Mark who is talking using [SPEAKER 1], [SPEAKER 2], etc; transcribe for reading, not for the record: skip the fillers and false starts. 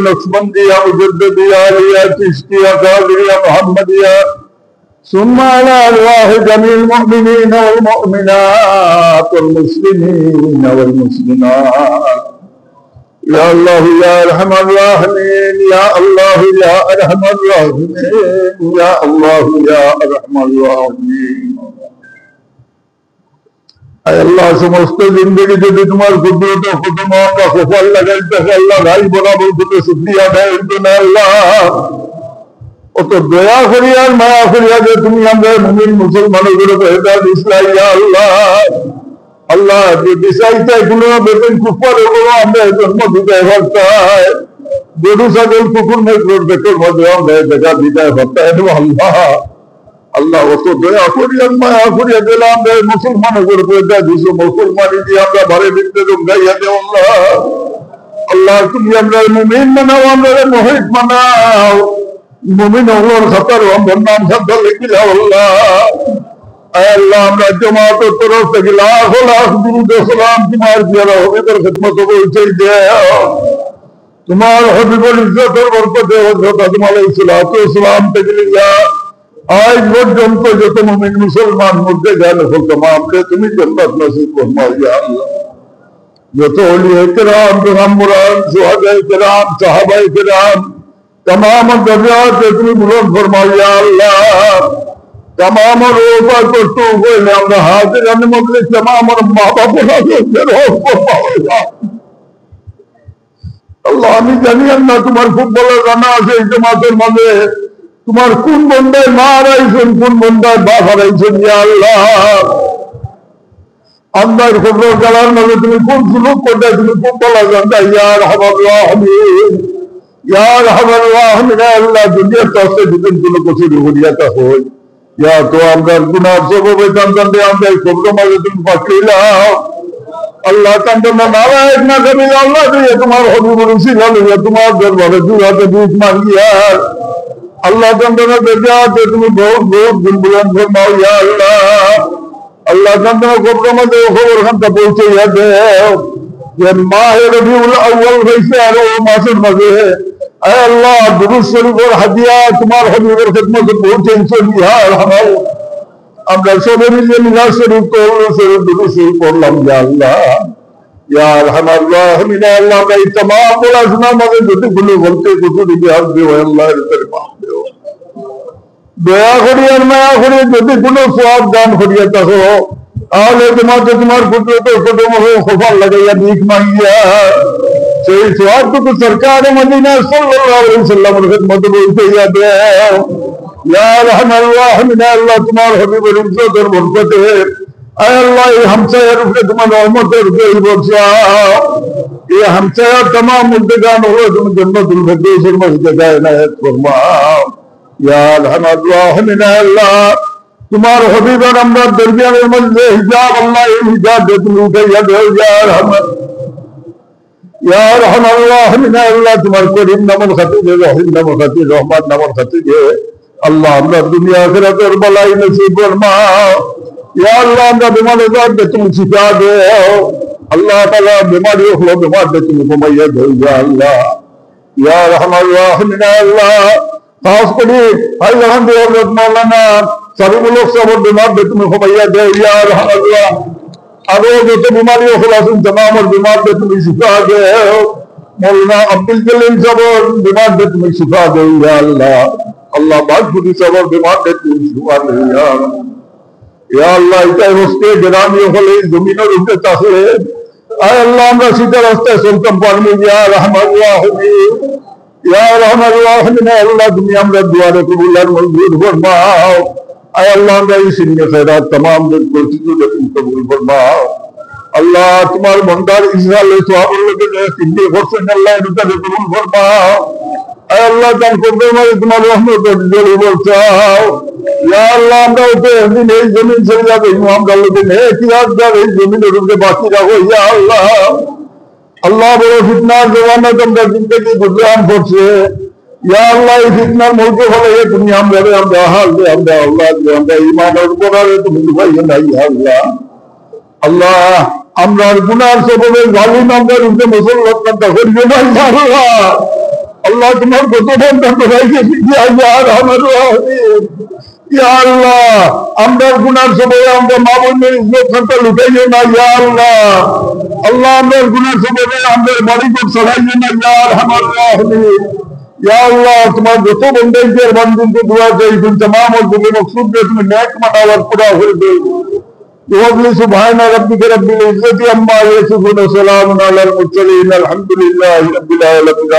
[SPEAKER 1] नक्शबंदिया मुजद्दिदिया आलिया चिश्तिया कादरिया मुहम्मदिया ثم على أرواح جميع المؤمنين والمؤمنات والمسلمين والمسلمات يا الله يا أرحم الراحمين يا الله يا أرحم الراحمين يا الله يا أرحم الراحمين أي الله समस्त जिंदगी जो तुम्हारे कुदरत और खुदमा का खुफल लगाते हैं अल्लाह भाई बोला बोलते शुक्रिया है अल्लाह ও তো দয়া করি আর মায়া করি যে তুমি আমরা মুমিন মুসলমানদের উপর হেদায়েত ইসলাম ইয়া আল্লাহ আল্লাহ যে দিশাইতে কোনো বেতন কুফর ওগুলো আমরা জন্ম দিতে হয় গরু ছাগল কুকুর মেঘর বেকর মধ্যে আমরা দেখা দিতে হয় আল্লাহ আল্লাহ ও তো দয়া করি আর মায়া করি যে আমরা মুসলমানদের উপর হেদায়েত দিছো মুসলমানি দিয়ে আমরা ভারে দিতে গাইয়া দে আল্লাহ আল্লাহ তুমি আমরা মুমিন বানাও আমরা মুহিত বানাও मुमिन और खतर हम नाम शब्द लिखी अल्लाह अल्लाह हमरा जमात तरफ से लाख लाख दुरूद सलाम तुम्हारे प्यारा हबीबर खिदमत को चाहिए तुम्हारे हबीबर इज्जत और बरकत हजरत आदम अलैहिस्सलातु वस्सलाम तजलिया आज पर्यंत যত মুমিন মুসলমান মধ্যে জানে ফল तमाम কে তুমি জান্নাত নসিব ফরমাও ইয়া আল্লাহ যত ওলিয়া کرام পেগম্বরান সুহাদায়ে کرام সাহাবায়ে کرام तमाम दर्जात तुम बुलंद फरमाओ या अल्लाह तमाम रोज़ा को तू हुए हमरा हाजिर अन्य मजलिस तमाम और माँ बाप को अल्लाह আমি জানি আল্লাহ তোমার খুব বড় জানা আছে এই জামাতের মধ্যে তোমার কোন বন্দায় মা হারাইছেন কোন বন্দায় বাপ হারাইছেন ইয়া আল্লাহ আল্লাহর খবর জানার মধ্যে তুমি কোন সুলুক করতে তুমি খুব বড় জানতা ইয়া রাহমাতুল্লাহ আমিন या रहमान राहिमीन अल्लाह दुनिया तो से जितन को कुछ दुनिया का हो या तो আমরা গুনাহ সববে জানতে আমরা খবর মাঝে তুমি পাঠিলা আল্লাহ তাআলা নারায়ণ না কবি আল্লাহ দিয়ে তোমার হবিব রসুল আল্লাহ তোমার দরবারে দুআতে দুধ মাঙ্গিয়া আল্লাহ তাআলা বেজাতে তুমি বহুত বহুত গুণবান ফরমাও ইয়া আল্লাহ আল্লাহ তাআলা খবর মাঝে খবর খানটা পৌঁছে যাবে যে মাহ রবিউল আউয়াল হইছে আর ও মাসের মাঝে अल्लाह दुरूद शरीफ और हदिया तुम्हारे हबीबर खिदमत में पहुंचे इंशाअल्लाह रहमान আমরা সবাই মিলে মিলাদ শরীফ করলাম শরীফ দুরূদ শরীফ পড়লাম ইয়া আল্লাহ ইয়া আরহামার রাহিমিন আল্লাহ এই तमाम মুলাজমা মধ্যে যতগুলো বলতে কিছু দিকে হাত দিও আল্লাহ এর তরে মাফ দিও দয়া করি আর মায়া করি যতগুলো সওয়াব দান করিয়া তাহো আলে তোমার কুদরত ও কদম হো খফাল লাগাইয়া ভিক মাঙ্গিয়া সেই সওয়াব তো সরকার মদিনা সাল্লাল্লাহু আলাইহি ওয়াসাল্লাম এর খিদমত বলতে যাবে ইয়া রাহমান রাহিমিন আল্লাহ তোমার হাবিবের ইজ্জত আর বরকতে আয় আল্লাহ এই হামসায়ের উপরে তোমার রহমতের উপরে বর্ষাও এই হামসায়া तमाम মুদ্দাগান হলো তুমি জান্নাতুল ফিরদাউসের মধ্যে জায়নাত ফরমাও ইয়া রাহমান রাহিমিন আল্লাহ তোমার হাবিবের আমরা দরবারের মধ্যে হিজাব আল্লাহ এই হিজাব তুমি উঠাইয়া দাও ইয়া রহমান या रहमान राहिमीन अल्लाह तुम्हारे करीम नामर खातिर रहीम नामर खातिर रहमान नामर खातिर अल्लाह हमरा दुनिया आखिरत और भलाई नसीब फरमाओ या अल्लाह हमरा बीमारी दे तुम शिफा दे अल्लाह ताला बीमारी हो बीमार दे तुम कमाइया दे या अल्लाह या रहमान राहिमीन अल्लाह खास करी भाई रहमान दे हजरत मौलाना सभी लोग सब बीमार दे तुम कमाइया दे या रहमान अल्लाह अब जो तो बीमारियों खुलासन तमाम और बीमार पे तुम्हें शिफा दे मौलाना अब्दुल जलील साहब और बीमार पे तुम्हें शिफा दे या अल्लाह अल्लाह बादफुदी साहब और बीमार पे तुम्हें शिफा दे या अल्लाह इतना उसके गिरामियों को ले जमीनों रुके तासे आय अल्लाह हमरा सीधा रास्ते सुल्तान पानी या रहमान राहिमीन अल्लाह दुनिया में दुआरे कबूल और मंजूर फरमाओ आय अल्लाह ने इस इनके खैरात तमाम दिन को तुम कबूल फरमाओ अल्लाह तुम्हारे बंदार इस्राएल सवाब लगे सिंधी हुसैन अल्लाह इनका कबूल फरमाओ आय अल्लाह जान को तुम्हारे तुम्हारे रहमत और जरूर बरसाओ या अल्लाह हमरा ऊपर दिन এই জমিন ছেড়ে যাবে ইমাম গালকে নে কি রাত যাবে এই জমিনের উপরে বাকি রাখো ইয়া আল্লাহ আল্লাহ বড় ফিতনার জমানা তোমরা জিন্দেগি গুজরান করছে या अल्लाह इतना मौके वाले ये दुनिया में रहे हम हाल दे हम अल्लाह दे हम ईमान और कोरारे तुम भाई नहीं अल्लाह अल्लाह আমরা গুনার সববে জালিম আমরা রূপে মুসলমান করতে করিও না আল্লাহ আল্লাহ তোমার কত বন্ধ হয়ে গেছি আল্লাহ আমরা গুনার সবাই আমরা মা বোনের ইজ্জত লুটাইও না ইয়া আল্লাহ আল্লাহ আমরা গুনার সবাই আমাদের বাড়ি ঘর চড়াইও না ইয়া আরহামার রাহিমিন ইয়া আল্লাহ তোমার যত বন্দেদের বন্ধুকে দোয়া চাই তুমি तमाम মজদুর মকসুদ কে তুমি নেক মানাওয়ার পুরা করে দাও وقل سبحان ربك رب العزة عما يصفون وسلام على المرسلين الحمد لله رب العالمين